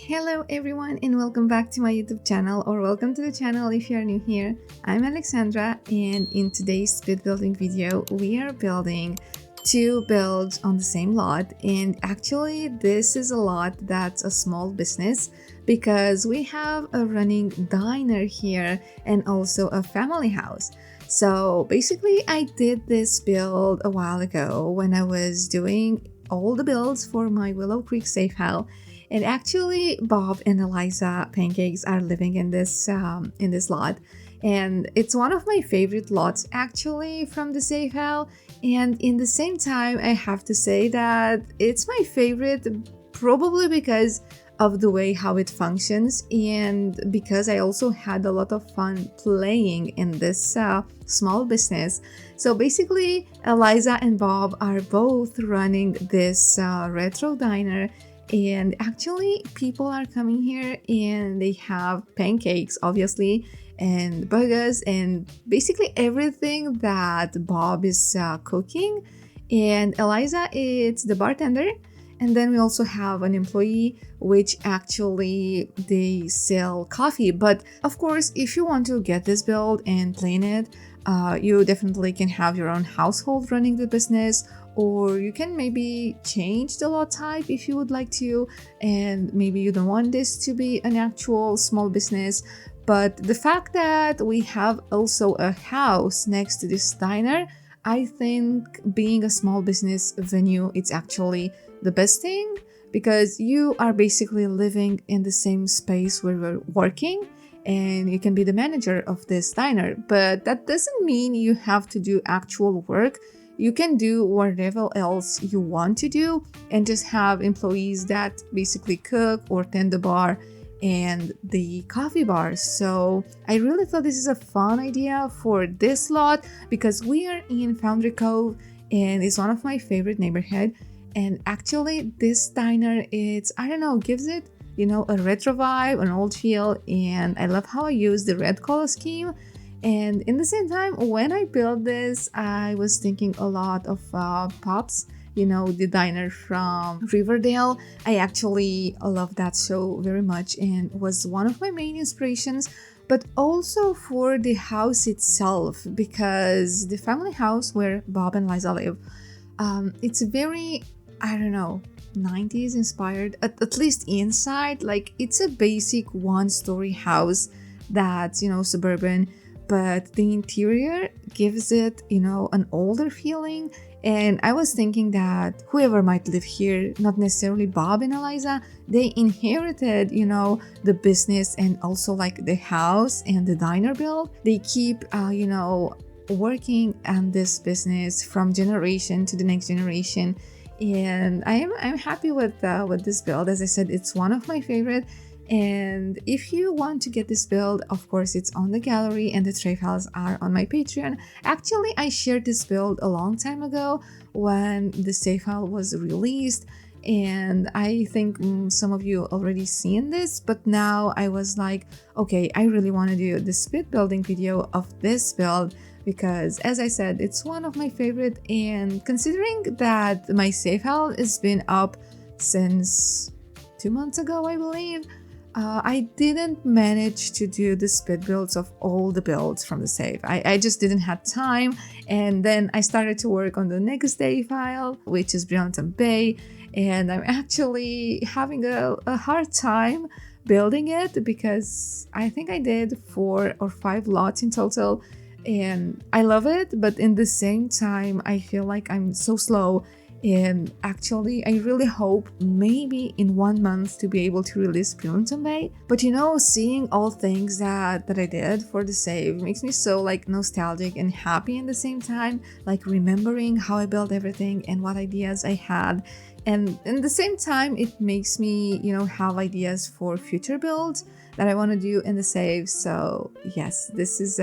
Hello everyone and welcome back to my YouTube channel, or welcome to the channel if you are new here. I'm Alexandra, and in today's speed building video we are building two builds on the same lot. And actually this is a lot that's a small business because we have a running diner here and also a family house. So basically I did this build a while ago when I was doing all the builds for my 𝐬𝐻𝐸. And actually, Bob and Eliza Pancakes are living in this lot, and it's one of my favorite lots actually from the 𝐬𝐻𝐸. And in the same time, I have to say that it's my favorite probably because of the way how it functions, and because I also had a lot of fun playing in this small business. So basically, Eliza and Bob are both running this retro diner. And actually people are coming here and they have pancakes obviously, and burgers, and basically everything that Bob is cooking. And Eliza is the bartender, and then we also have an employee which actually they sell coffee. But of course, if you want to get this build and plan it, you definitely can have your own household running the business, or you can maybe change the lot type if you would like to, and maybe you don't want this to be an actual small business. But the fact that we have also a house next to this diner, I think being a small business venue, it's actually the best thing, because you are basically living in the same space where you're working, and you can be the manager of this diner. But that doesn't mean you have to do actual work. You can do whatever else you want to do and just have employees that basically cook or tend the bar and the coffee bar. So I really thought this is a fun idea for this lot, because we are in Foundry Cove and it's one of my favorite neighborhood. And actually this diner, it's, I don't know, gives it, you know, a retro vibe, an old feel, and I love how I use the red color scheme. And in the same time, when I built this, I was thinking a lot of Pops, you know, the diner from Riverdale. I actually love that show very much and was one of my main inspirations, but also for the house itself, because the family house where Bob and Liza live, it's very, I don't know, 90s inspired, at least inside. Like, it's a basic one-story house that's, you know, suburban, but the interior gives it, you know, an older feeling. And I was thinking that whoever might live here, not necessarily Bob and Eliza, they inherited, you know, the business and also like the house and the diner build. They keep, you know, working on this business from generation to the next generation. And I'm happy with this build. As I said, it's one of my favorite. And if you want to get this build, of course it's on the gallery and the tray files are on my Patreon. Actually, I shared this build a long time ago when the save file was released, and I think some of you already seen this, but now I was like, okay, I really want to do the speed building video of this build, because as I said, it's one of my favorite. And considering that my save file has been up since 2 months ago, I believe, I didn't manage to do the speed builds of all the builds from the save. I just didn't have time, and then I started to work on the next day file, which is Brilliant Bay, and I'm actually having a hard time building it, because I think I did 4 or 5 lots in total, and I love it, but in the same time I feel like I'm so slow. And actually I really hope maybe in 1 month to be able to release Brilliant Bay. But you know, seeing all things that I did for the save makes me so like nostalgic and happy in the same time, like remembering how I built everything and what ideas I had. And in the same time it makes me, you know, have ideas for future builds that I want to do in the save. So yes, this is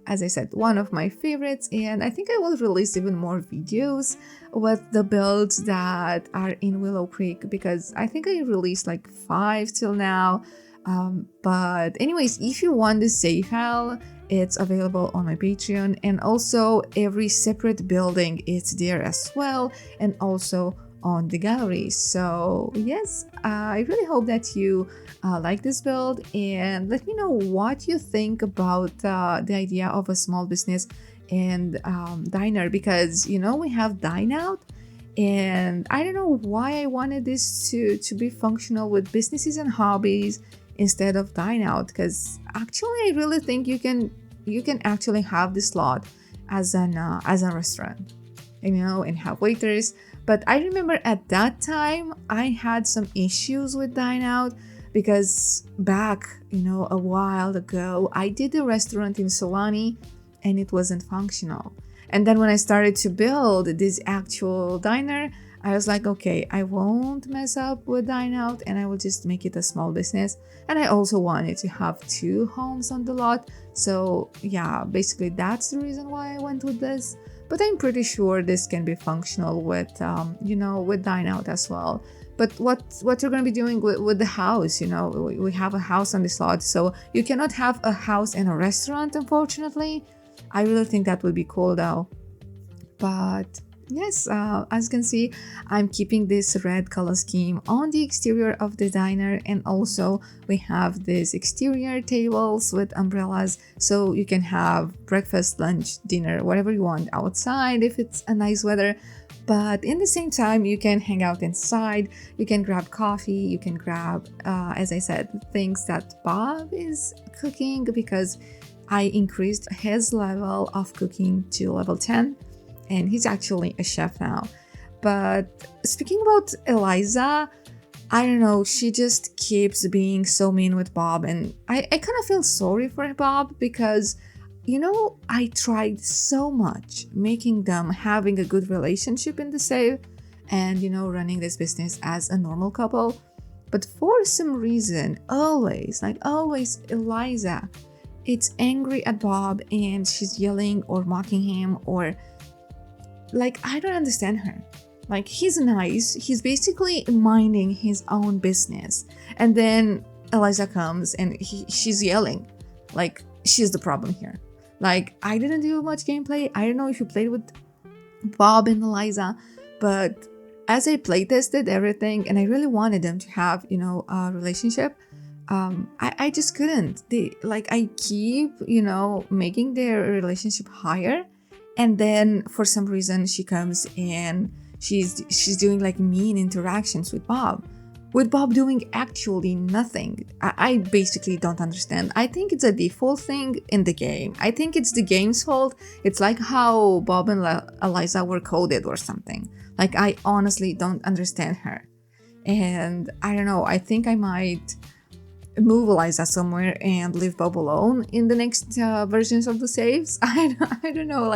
as I said, one of my favorites, and I think I will release even more videos with the builds that are in Willow Creek, because I think I released like 5 till now. But anyways, if you want the save file, it's available on my Patreon, and also every separate building is there as well, and also on the gallery. So yes, I really hope that you like this build, and let me know what you think about the idea of a small business and diner, because we have dine out, and I don't know why I wanted this to be functional with businesses and hobbies instead of dine out, because actually I really think you can actually have this slot as a restaurant, and have waiters. But I remember at that time I had some issues with dine out, because back a while ago I did a restaurant in Solani and it wasn't functional. And then when I started to build this actual diner, I was like, okay, I won't mess up with dine out and I will just make it a small business. And I also wanted to have 2 homes on the lot. So yeah, basically that's the reason why I went with this. But I'm pretty sure this can be functional with, with dine out as well. But what you're going to be doing with the house, we have a house on this lot, so you cannot have a house and a restaurant, unfortunately. I really think that would be cool though. But yes, as you can see, I'm keeping this red color scheme on the exterior of the diner, and also we have these exterior tables with umbrellas, so you can have breakfast, lunch, dinner, whatever you want outside if it's a nice weather. But in the same time, you can hang out inside, you can grab coffee, you can grab, as I said, things that Bob is cooking, because I increased his level of cooking to level 10. And he's actually a chef now. But speaking about Eliza, I don't know, she just keeps being so mean with Bob, and I kind of feel sorry for Bob, because I tried so much making them having a good relationship in the save, and running this business as a normal couple. But for some reason, always Eliza, it's angry at Bob, and she's yelling or mocking him, or I don't understand her. He's nice, he's basically minding his own business, and then Eliza comes and she's yelling. She's the problem here. I didn't do much gameplay. I don't know if you played with Bob and Eliza, but as I play tested everything and I really wanted them to have, a relationship, I just couldn't. I keep, making their relationship higher. And then for some reason she comes and she's doing mean interactions with Bob doing actually nothing. I basically don't understand. I think it's a default thing in the game. I think it's the game's fault. It's like how Bob and Eliza were coded or something. I honestly don't understand her. And I don't know, I think I might move Eliza somewhere and leave Bob alone in the next versions of the saves. I don't know,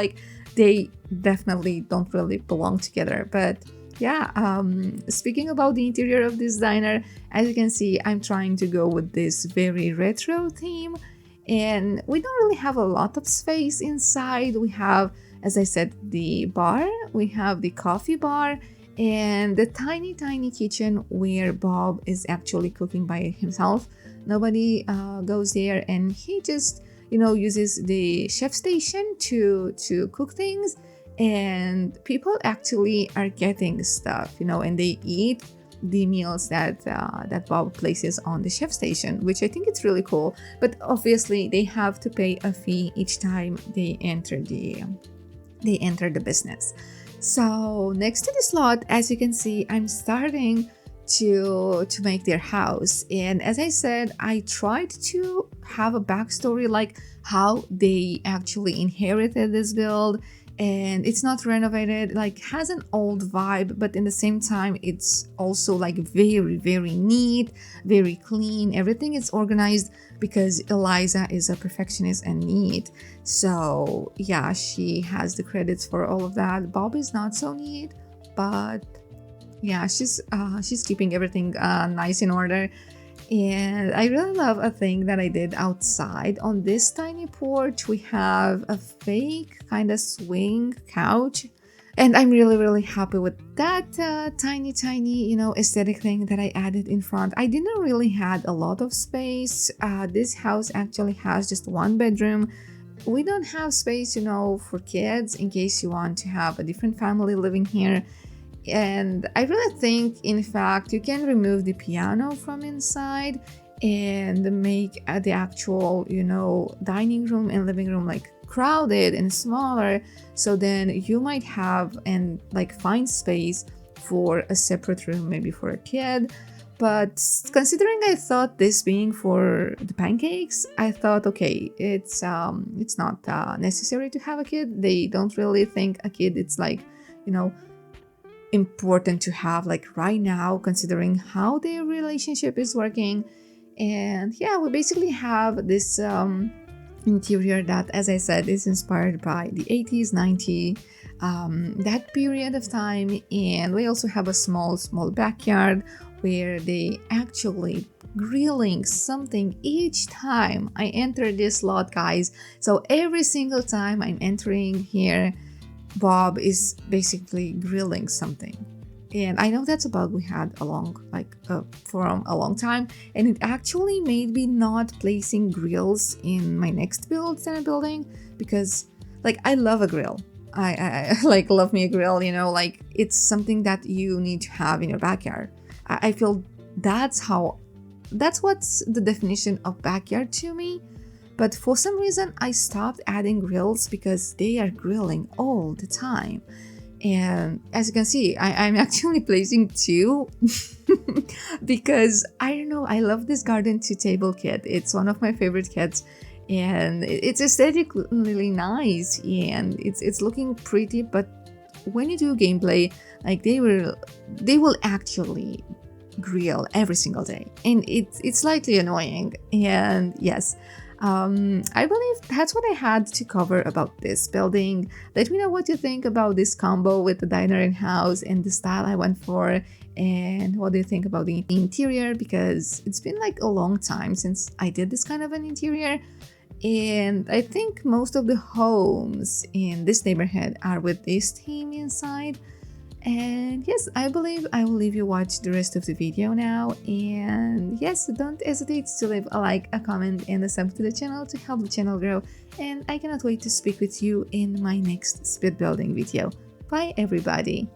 they definitely don't really belong together. But yeah, speaking about the interior of this diner, as you can see, I'm trying to go with this very retro theme, and we don't really have a lot of space inside. We have, as I said, the bar, we have the coffee bar, and the tiny kitchen where Bob is actually cooking by himself. Nobody goes there, and he just uses the chef station to cook things, and people actually are getting stuff, and they eat the meals that Bob places on the chef station, which I think it's really cool. But obviously they have to pay a fee each time they enter the business. So next to this lot, as you can see, I'm starting to make their house, and as I said, I tried to have a backstory, how they actually inherited this build. And it's not renovated, has an old vibe, but in the same time it's also very, very neat, very clean. Everything is organized because Eliza is a perfectionist and neat. So yeah, she has the credits for all of that. Bob is not so neat, but yeah, she's keeping everything nice in order. And I really love a thing that I did outside. On this tiny porch, we have a fake kind of swing couch, and I'm really, really happy with that tiny aesthetic thing that I added in front. I didn't really had a lot of space. This house actually has just 1 bedroom. We don't have space, for kids in case you want to have a different family living here. And I really think, in fact, you can remove the piano from inside and make the actual, dining room and living room like crowded and smaller. So then you might have and like find space for a separate room, maybe for a kid. But considering I thought this being for the pancakes, I thought, okay, it's not necessary to have a kid. They don't really think a kid it's like, important to have like right now, considering how their relationship is working. And yeah, we basically have this interior that, as I said, is inspired by the 80s, 90s, that period of time. And we also have a small backyard where they actually grilling something each time I enter this lot, guys. So every single time I'm entering here, Bob is basically grilling something. And I know that's a bug we had for a long time, and it actually made me not placing grills in my next build that I'm building, because like I love a grill. I like love me a grill, like it's something that you need to have in your backyard. I feel that's what's the definition of backyard to me. But for some reason, I stopped adding grills because they are grilling all the time. And as you can see, I'm actually placing 2 because I don't know, I love this garden to table kit. It's one of my favorite kits, and it's aesthetically nice and it's looking pretty. But when you do gameplay, like they will actually grill every single day, and it's slightly annoying. And yes, I believe that's what I had to cover about this building. Let me know what you think about this combo with the diner and house and the style I went for, and what do you think about the interior, because it's been like a long time since I did this kind of an interior. And I think most of the homes in this neighborhood are with this theme inside. And yes, I believe I will leave you watch the rest of the video now. And yes, don't hesitate to leave a like, a comment, and a sub to the channel to help the channel grow. And I cannot wait to speak with you in my next speed building video. Bye everybody!